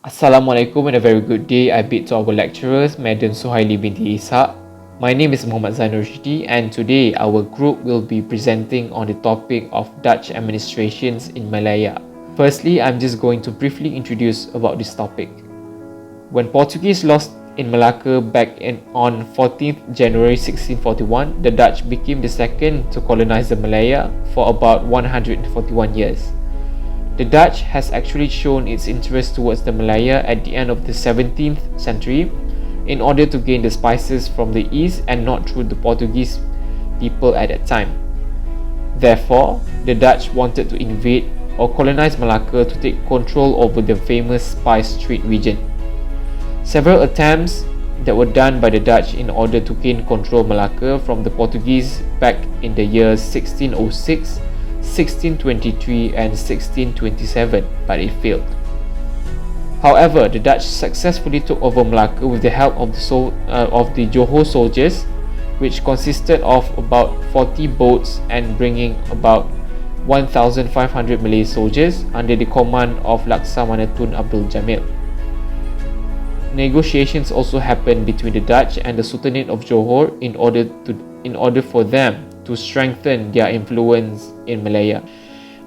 Assalamualaikum and a very good day. I bid to our lecturers, Madam Suhaili binti Ishaq. My name is Muhammad Zainur Rushdi and today our group will be presenting on the topic of Dutch administrations in Malaya. Firstly, I'm just going to briefly introduce about this topic. When Portuguese lost in Malacca on 14th January 1641, the Dutch became the second to colonize the Malaya for about 141 years. The Dutch has actually shown its interest towards the Malaya at the end of the 17th century in order to gain the spices from the east and not through the Portuguese people at that time. Therefore, the Dutch wanted to invade or colonize Malacca to take control over the famous spice trade region. Several attempts that were done by the Dutch in order to gain control Malacca from the Portuguese back in the years 1606, 1623 and 1627, but it failed. However, the Dutch successfully took over Malacca with the help of the Johor soldiers, which consisted of about 40 boats and bringing about 1,500 Malay soldiers under the command of Laksamana Tun Abdul Jamil. Negotiations also happened between the Dutch and the Sultanate of Johor in order for them to strengthen their influence in Malaya.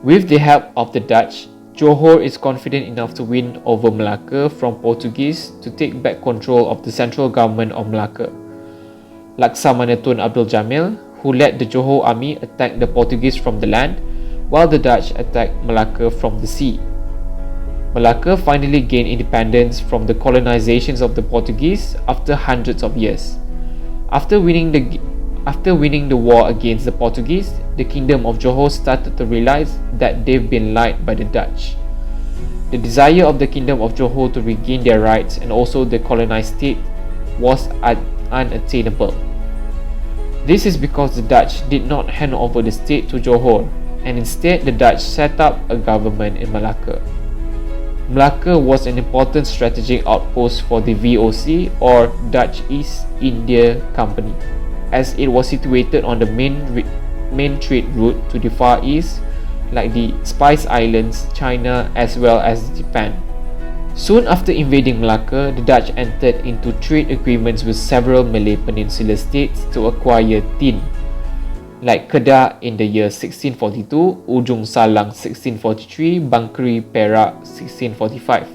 With the help of the Dutch, Johor is confident enough to win over Malacca from Portuguese to take back control of the central government of Malacca. Laksamana Tun Abdul Jamil, who led the Johor army, attacked the Portuguese from the land, while the Dutch attacked Malacca from the sea. Malacca finally gained independence from the colonizations of the Portuguese after hundreds of years. After winning the war against the Portuguese, the Kingdom of Johor started to realize that they've been lied by the Dutch. The desire of the Kingdom of Johor to regain their rights and also the colonized state was unattainable. This is because the Dutch did not hand over the state to Johor, and instead the Dutch set up a government in Malacca. Malacca was an important strategic outpost for the VOC or Dutch East India Company, as it was situated on the main trade route to the Far East, like the Spice Islands, China as well as Japan. Soon after invading Malacca, the Dutch entered into trade agreements with several Malay Peninsula states to acquire tin, like Kedah in the year 1642, Ujung Salang 1643, Bangkri, Perak 1645.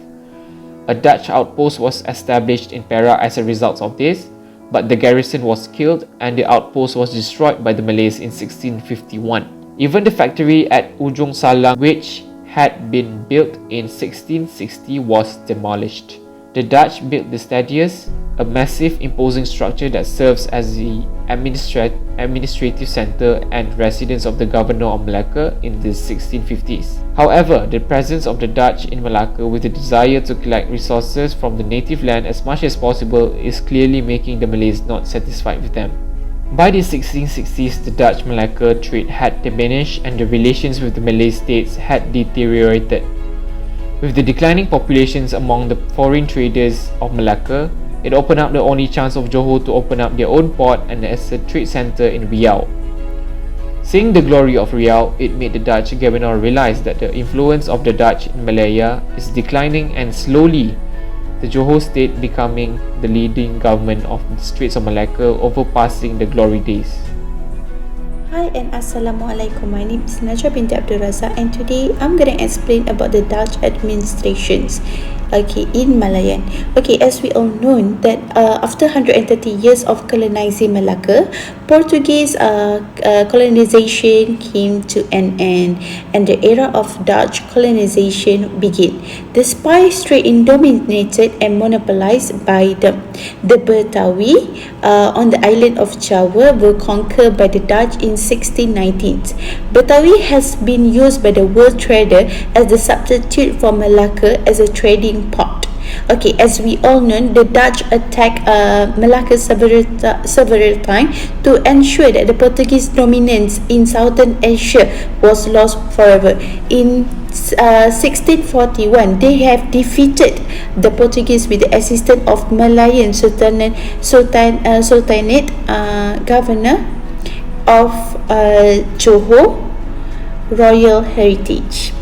A Dutch outpost was established in Perak as a result of this, but the garrison was killed and the outpost was destroyed by the Malays in 1651. Even the factory at Ujung Salang, which had been built in 1660, was demolished. The Dutch built the Stadius, a massive imposing structure that serves as the administrative center and residence of the governor of Malacca in the 1650s. However, the presence of the Dutch in Malacca with the desire to collect resources from the native land as much as possible is clearly making the Malays not satisfied with them. By the 1660s, the Dutch-Malacca trade had diminished and the relations with the Malay states had deteriorated. With the declining populations among the foreign traders of Malacca, it opened up the only chance of Johor to open up their own port and as a trade center in Riau. Seeing the glory of Riau, it made the Dutch governor realize that the influence of the Dutch in Malaya is declining and slowly the Johor state becoming the leading government of the Straits of Malacca, overpassing the glory days. Hi and Assalamualaikum. My name is Najwa binti Abdul Razak and today I'm going to explain about the Dutch administrations in Malayan. As we all know that after 130 years of colonizing Malacca, Portuguese colonization came to an end and the era of Dutch colonization began. The spice trade dominated and monopolized by the Betawi on the island of Java were conquered by the Dutch in 1619. Betawi has been used by the world trader as the substitute for Malacca as a trading port. As we all know, the Dutch attacked Malacca several times to ensure that the Portuguese dominance in Southern Asia was lost forever. In 1641, they have defeated the Portuguese with the assistance of Malayan Sultanate governor of Johor Royal Heritage.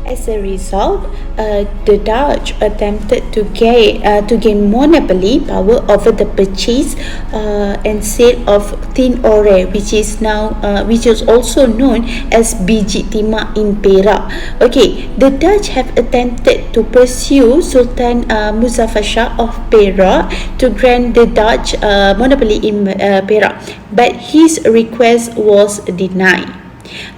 As a result, the Dutch attempted to gain monopoly power over the purchase and sale of tin ore, which is also known as biji timah in Perak. Okay, the Dutch have attempted to pursue Sultan Muzaffar Shah of Perak to grant the Dutch monopoly in Perak, but his request was denied.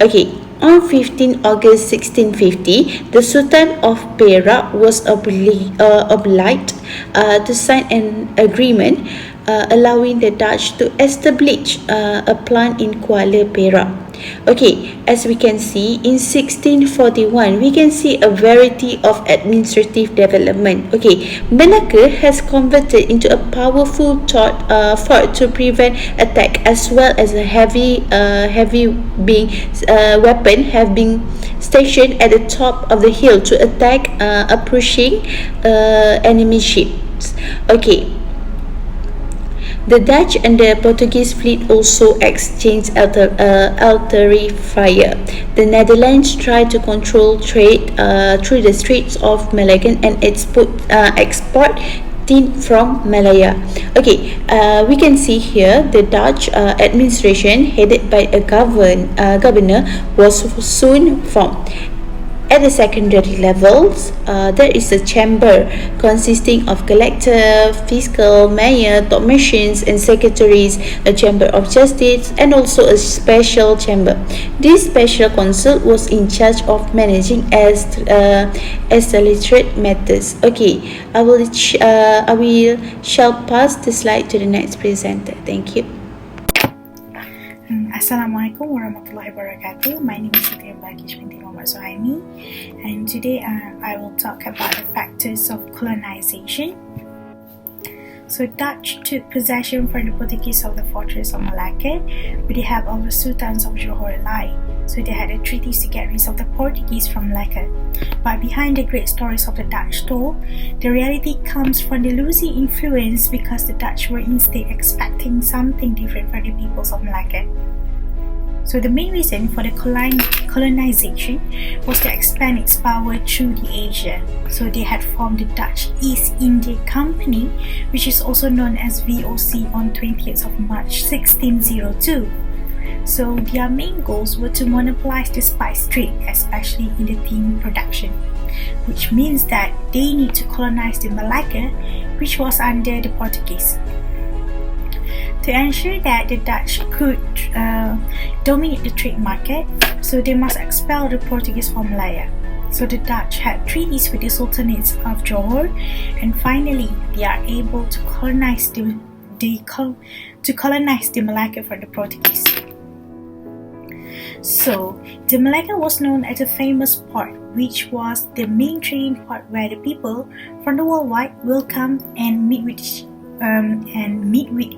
Okay, on 15 August 1650, the Sultan of Perak was obliged to sign an agreement allowing the Dutch to establish a plant in Kuala Perak. Okay, as we can see, in 1641, we can see a variety of administrative development. Okay, Malacca has converted into a powerful fort to prevent attack, as well as a heavy weapon have been stationed at the top of the hill to attack approaching enemy ships. Okay. The Dutch and the Portuguese fleet also exchanged artillery fire. The Netherlands tried to control trade through the Straits of Malacca and export tin from Malaya. Okay, we can see here the Dutch administration headed by a governor was soon formed. At the secondary levels, there is a chamber consisting of collector, fiscal, mayor, top machines, and secretaries, a chamber of justice, and also a special chamber. This special council was in charge of managing electorate matters. Okay, I will shall pass the slide to the next presenter. Thank you. Assalamualaikum warahmatullahi wabarakatuh. My name is Siti Bagish binti Muhammad Suhaimi, and today I will talk about the factors of colonization. So Dutch took possession from the Portuguese of the fortress of Malacca with the help of the sultans of Johor Lai. So they had a treaty to get rid of the Portuguese from Malacca. But behind the great stories of the Dutch told, the reality comes from the losing influence because the Dutch were instead expecting something different from the peoples of Malacca. So the main reason for the colonization was to expand its power through the Asia. So they had formed the Dutch East India Company, which is also known as VOC, on 20th of March 1602. So their main goals were to monopolize the spice trade, especially in the tin production, which means that they need to colonize the Malacca, which was under the Portuguese. To ensure that the Dutch could dominate the trade market, so they must expel the Portuguese from Malaya. So the Dutch had treaties with the sultanates of Johor, and finally they are able to colonize the Malacca from the Portuguese. So the Malacca was known as a famous port, which was the main trading port where the people from the worldwide will come and meet with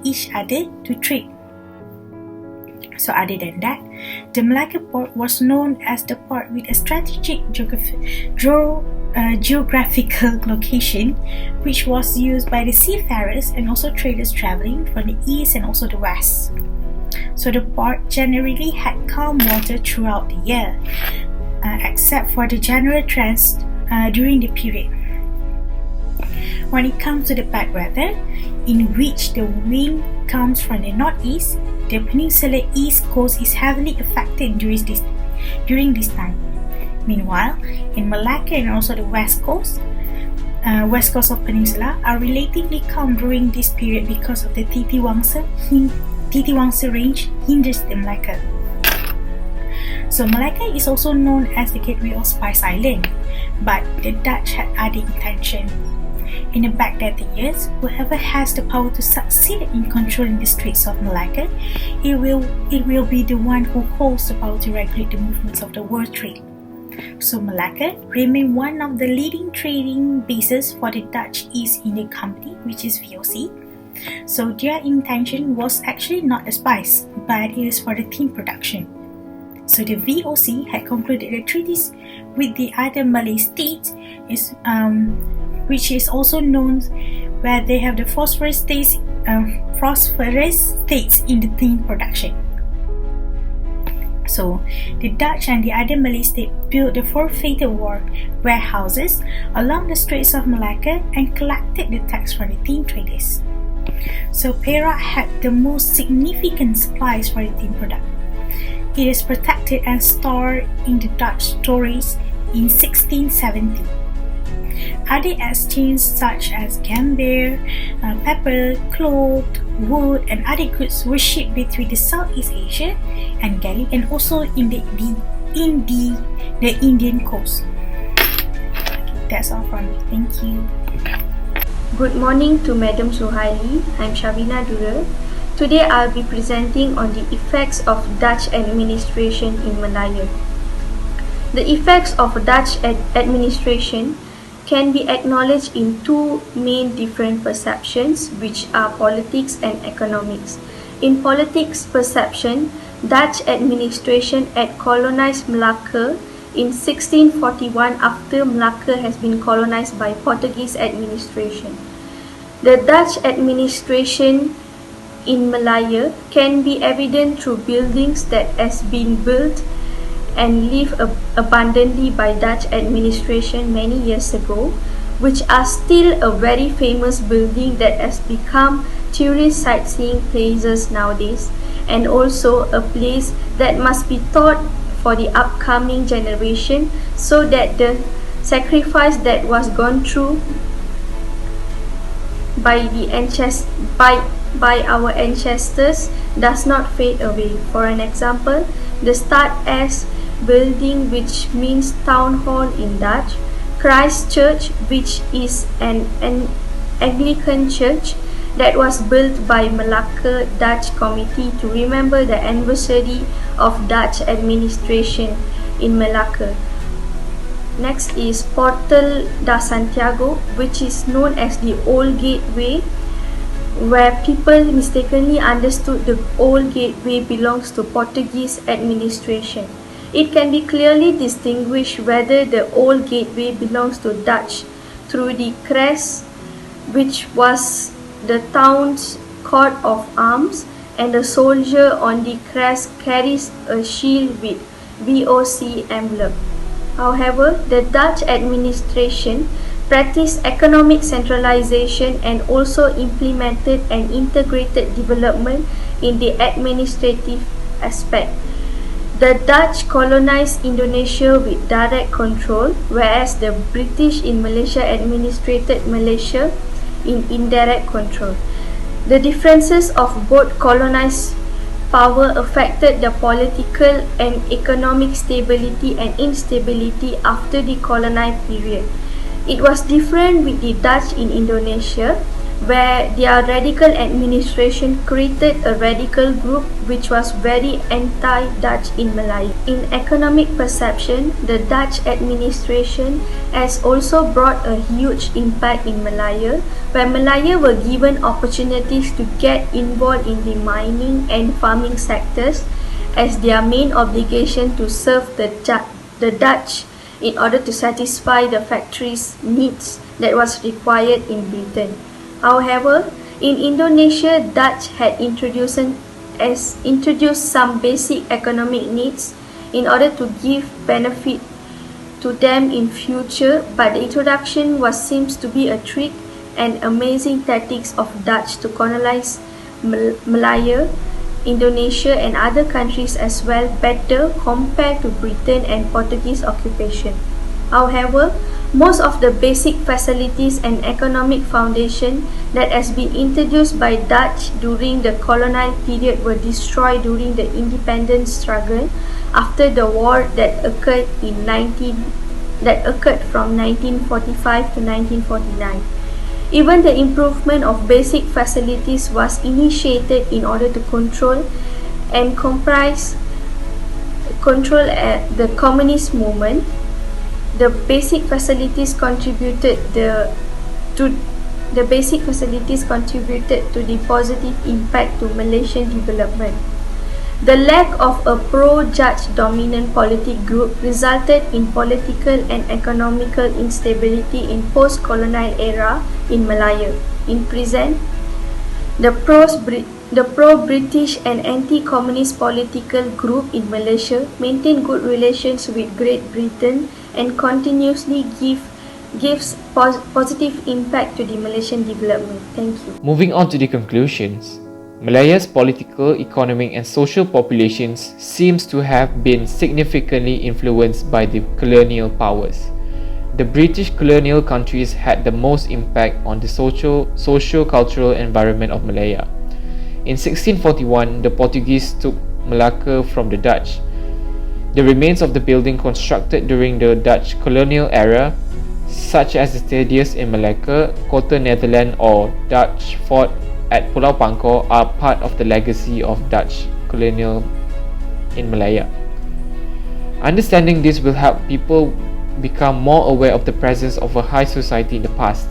each other to trade. So other than that, the Malacca port was known as the port with a strategic geographical location, which was used by the seafarers and also traders traveling from the east and also the west. So the port generally had calm water throughout the year, except for the general trends during the period. When it comes to the bad weather, in which the wind comes from the northeast, the peninsular east coast is heavily affected during this time. Meanwhile, in Malacca and also the west coast of Peninsula are relatively calm during this period because of the Titiwangsa Range hinders the Malacca. So Malacca is also known as the gateway of Spice Island, but the Dutch had other intention. In the Baghdadi years, whoever has the power to succeed in controlling the Straits of Malacca, it will be the one who holds the power to regulate the movements of the world trade. So Malacca remained one of the leading trading bases for the Dutch East India Company, which is VOC. So their intention was actually not the spice, but it is for the tin production. So the VOC had concluded the treaties with the other Malay states, which is also known where they have the phosphorus states in the tin production. So, the Dutch and the other Malay states built the forfeited war warehouses along the Straits of Malacca and collected the tax from the tin traders. So, Perak had the most significant supplies for the tin product. It is protected and stored in the Dutch storages in 1670. Other exchanges such as gambir, pepper, cloth, wood, and other goods were shipped between the Southeast Asia and Galley, and also in the Indian coast. Okay, that's all from me. Thank you. Good morning to Madam Suhaili. I'm Shabina Dura. Today I'll be presenting on the effects of Dutch administration in Malaya. The effects of Dutch administration can be acknowledged in two main different perceptions, which are politics and economics. In politics perception, Dutch administration had colonized Malacca in 1641 after Malacca has been colonized by Portuguese administration. The Dutch administration in Malaya can be evident through buildings that has been built and lived abundantly by Dutch administration many years ago, which are still a very famous building that has become tourist sightseeing places nowadays, and also a place that must be taught for the upcoming generation so that the sacrifice that was gone through by our ancestors does not fade away. For an example, the Stad S building, which means town hall in Dutch, Christ Church, which is an Anglican church that was built by Malacca Dutch Committee to remember the anniversary of Dutch administration in Malacca. Next is Portal da Santiago, which is known as the Old Gateway, where people mistakenly understood the Old Gateway belongs to Portuguese administration. It can be clearly distinguished whether the Old Gateway belongs to Dutch through the crest, which was the town's coat of arms, and the soldier on the crest carries a shield with VOC emblem. However, the Dutch administration practiced economic centralization and also implemented an integrated development in the administrative aspect. The Dutch colonized Indonesia with direct control, whereas the British in Malaysia administrated Malaysia in indirect control. The differences of both colonized power affected the political and economic stability and instability after the colonial period. It was different with the Dutch in Indonesia, where their radical administration created a radical group which was very anti-Dutch in Malaya. In economic perception, the Dutch administration has also brought a huge impact in Malaya, where Malaya were given opportunities to get involved in the mining and farming sectors as their main obligation to serve the Dutch in order to satisfy the factory's needs that was required in Britain. However, in Indonesia, Dutch had introduced some basic economic needs in order to give benefit to them in future, but the introduction seems to be a trick and amazing tactics of Dutch to colonize Malaya, Indonesia and other countries as well better compared to Britain and Portuguese occupation. However, most of the basic facilities and economic foundation that has been introduced by Dutch during the colonial period were destroyed during the independence struggle after the war that occurred from 1945 to 1949. Even the improvement of basic facilities was initiated in order to control the communist movement. The basic facilities contributed to the positive impact to Malaysian development. The lack of a pro-Dutch dominant politic group resulted in political and economical instability in post-colonial era in Malaya. In present, the The pro-British and anti-communist political group in Malaysia maintain good relations with Great Britain and continuously gives positive impact to the Malaysian development. Thank you. Moving on to the conclusions, Malaya's political, economic and social populations seems to have been significantly influenced by the colonial powers. The British colonial countries had the most impact on the socio-cultural environment of Malaya. In 1641, the Portuguese took Malacca from the Dutch. The remains of the building constructed during the Dutch colonial era, such as the Stadius in Malacca, Kota Netherland or Dutch Fort at Pulau Pangkor, are part of the legacy of Dutch colonial in Malaya. Understanding this will help people become more aware of the presence of a high society in the past.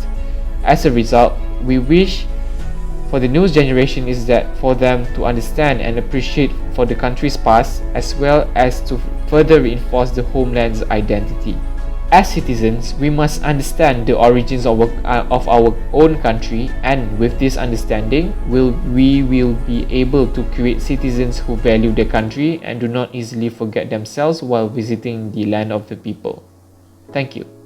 As a result, we wish for the new generation is that for them to understand and appreciate for the country's past, as well as to further reinforce the homeland's identity. As citizens, we must understand the origins of our own country, and with this understanding, we will be able to create citizens who value their country and do not easily forget themselves while visiting the land of the people. Thank you.